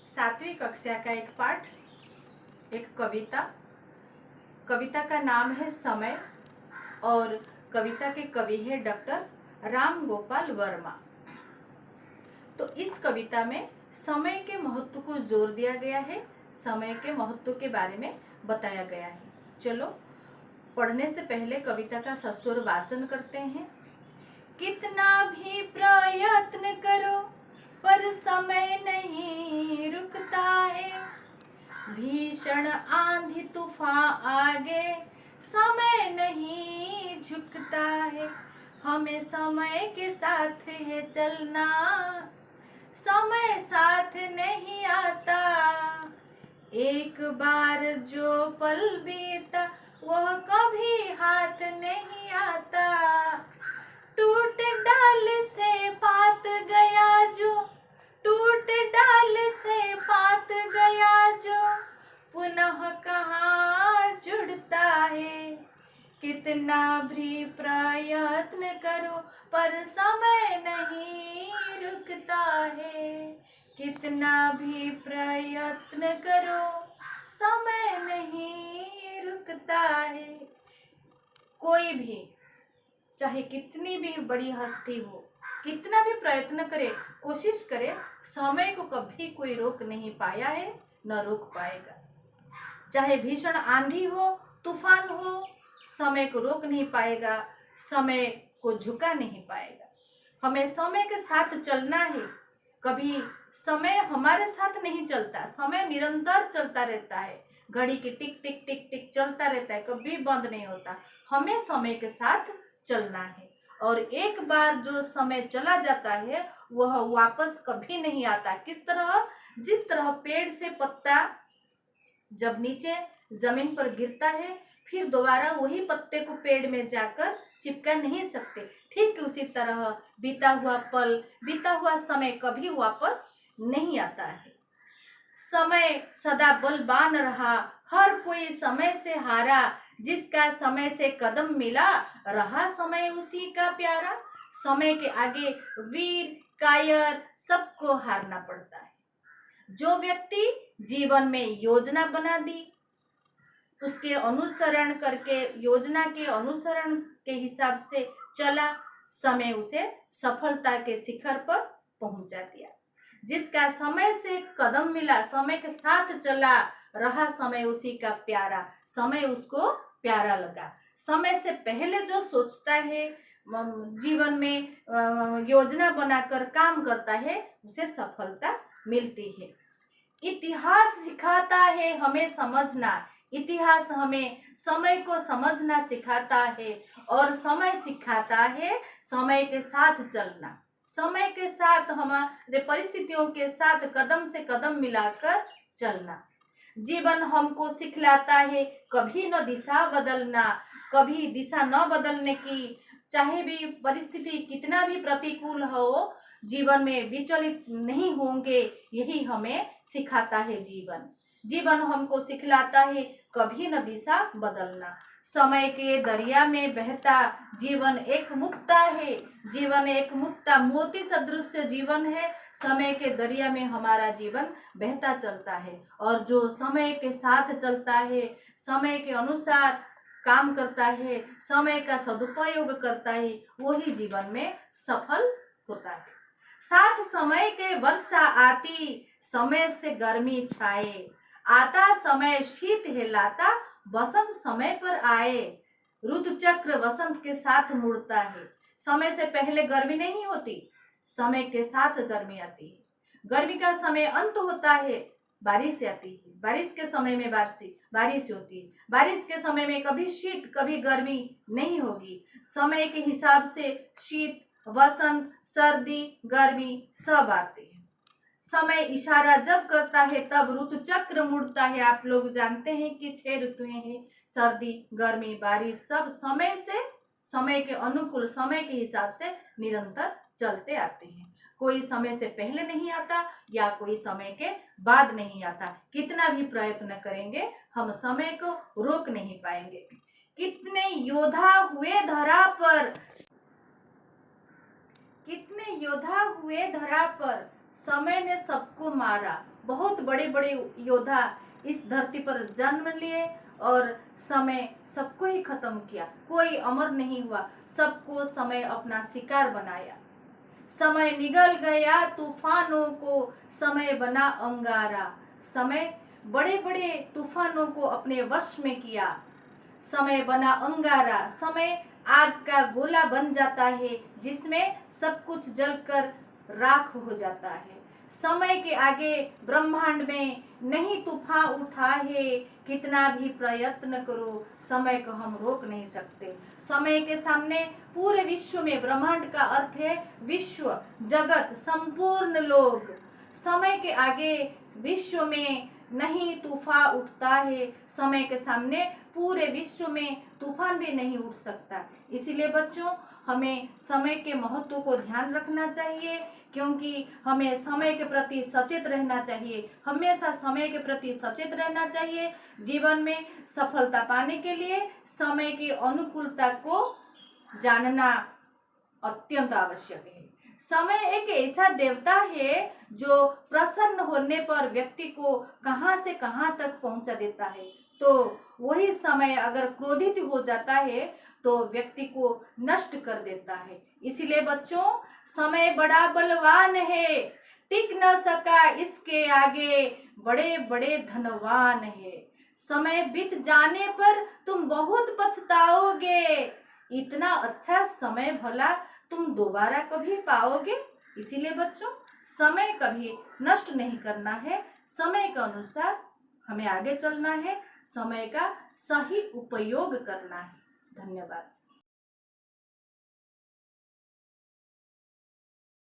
सातवीं कक्षा का एक पाठ, एक कविता। कविता का नाम है समय और कविता के कवि है डॉक्टर राम गोपाल वर्मा। तो इस कविता में समय के महत्व को जोर दिया गया है, समय के महत्व के बारे में बताया गया है। चलो पढ़ने से पहले कविता का सस्वर वाचन करते हैं। कितना भी प्रयत्न करो पर समय नहीं रुकता है, भीषण आंधी तूफान आगे समय नहीं झुकता है। हमें समय के साथ है चलना, समय साथ नहीं आता। एक बार जो पल बीता वह कभी हाथ नहीं आता। टूट डाल से पात गया जो, टूट डाल से पात गया जो, पुनः कहाँ जुड़ता है। कितना भी प्रयत्न करो पर समय नहीं रुकता है। कितना भी प्रयत्न करो समय नहीं रुकता है। कोई भी चाहे कितनी भी बड़ी हस्ती हो, कितना भी प्रयत्न करे, कोशिश करे, समय को कभी कोई रोक नहीं पाया है, न रोक पाएगा। चाहे भीषण आंधी हो, तूफान हो, समय को रोक नहीं पाएगा, समय को झुका नहीं पाएगा। हमें समय के साथ चलना है। कभी समय हमारे साथ नहीं चलता, समय निरंतर चलता रहता है। घड़ी की टिक टिक टिक टिक चलता रहता है, कभी बंद नहीं होता। हमें समय के साथ चलना है और एक बार जो समय चला जाता है वह वापस कभी नहीं आता। किस तरह? जिस तरह पेड़ से पत्ता जब नीचे जमीन पर गिरता है फिर दोबारा वही पत्ते को पेड़ में जाकर चिपका नहीं सकते, ठीक उसी तरह बीता हुआ पल, बीता हुआ समय कभी वापस नहीं आता है। समय सदा बलवान रहा, हर कोई समय से हारा। जिसका समय से कदम मिला रहा समय उसी का प्यारा। समय के आगे वीर कायर सबको हारना पड़ता है। जो व्यक्ति जीवन में योजना बना दी, उसके अनुसरण करके, योजना के अनुसरण के हिसाब से चला, समय उसे सफलता के शिखर पर पहुंचा दिया। जिसका समय से कदम मिला, समय के साथ चला रहा समय उसी का प्यारा, समय उसको प्यारा लगा। समय से पहले जो सोचता है, जीवन में योजना बनाकर काम करता है, उसे सफलता मिलती है। इतिहास सिखाता है हमें समझना, इतिहास हमें समय को समझना सिखाता है और समय सिखाता है समय के साथ चलना। समय के साथ हमारे परिस्थितियों के साथ कदम से कदम मिलाकर चलना। जीवन हमको सिखलाता है कभी न दिशा बदलना, कभी दिशा न बदलने की। चाहे भी परिस्थिति कितना भी प्रतिकूल हो, जीवन में विचलित नहीं होंगे, यही हमें सिखाता है जीवन। जीवन हमको सिखलाता है कभी न दिशा बदलना। समय के दरिया में बहता जीवन एक मुक्ता है, जीवन एक मुक्ता मोती सदृश जीवन है। समय के दरिया में हमारा जीवन बहता चलता है और जो समय के साथ चलता है, समय के अनुसार काम करता है, समय का सदुपयोग करता है, वही जीवन में सफल होता है। साथ समय के वर्षा आती, समय से गर्मी छाए, आता समय शीत हिलाता, बसंत समय पर आए। ऋतु चक्र वसंत के साथ मुड़ता है। समय से पहले गर्मी नहीं होती, समय के साथ गर्मी आती है। गर्मी का समय अंत होता है, बारिश आती है। बारिश के समय में बारिश होती है। बारिश के समय में कभी शीत कभी गर्मी नहीं होगी। समय के हिसाब से शीत, वसंत, सर्दी, गर्मी सब आते हैं। समय इशारा जब करता है तब ऋतु चक्र मुड़ता है। आप लोग जानते हैं कि 6 ऋतुएं हैं, सर्दी, गर्मी, बारिश, सब समय से, समय के अनुकूल, समय के हिसाब से निरंतर चलते आते हैं। कोई समय से पहले नहीं आता या कोई समय के बाद नहीं आता। कितना भी प्रयत्न करेंगे हम समय को रोक नहीं पाएंगे। कितने योद्धा हुए धरा पर, कितने योद्धा हुए धरा पर, समय ने सबको मारा। बहुत बड़े बड़े योद्धा इस धरती पर जन्म लिए और समय सबको ही खत्म किया। कोई अमर नहीं हुआ, सबको समय अपना शिकार बनाया। समय निगल गया तूफानों को, समय बना अंगारा। समय बड़े बड़े तूफानों को अपने वश में किया। समय बना अंगारा। समय आग का गोला बन जाता है जिसमें सब कुछ जलकर राख हो जाता है। समय के आगे ब्रह्मांड में नहीं तूफान उठा है, कितना भी प्रयत्न करो समय को हम रोक नहीं सकते। समय के सामने पूरे विश्व में, ब्रह्मांड का अर्थ है विश्व, जगत, संपूर्ण लोग। समय के आगे विश्व में नहीं तूफान उठता है, समय के सामने पूरे विश्व में तूफान भी नहीं उठ सकता। इसीलिए बच्चों, हमें समय के महत्व को ध्यान रखना चाहिए, क्योंकि हमें समय के प्रति सचेत रहना चाहिए। हमेशा समय के प्रति सचेत रहना चाहिए। जीवन में सफलता पाने के लिए समय की अनुकूलता को जानना अत्यंत आवश्यक है। समय एक ऐसा देवता है जो प्रसन्न होने पर व्यक्ति को कहां से कहां तक पहुंचा देता है। तो वही समय अगर क्रोधित हो जाता है तो व्यक्ति को नष्ट कर देता है। इसीलिए बच्चों, समय बड़ा बलवान है, टिक न सका इसके आगे, बड़े बड़े धनवान है। समय बीत जाने पर तुम बहुत पछताओगे, इतना अच्छा समय भला तुम दोबारा कभी पाओगे। इसीलिए बच्चों, समय कभी नष्ट नहीं करना है, समय के अनुसार हमें आगे चलना है, समय का सही उपयोग करना है। धन्यवाद।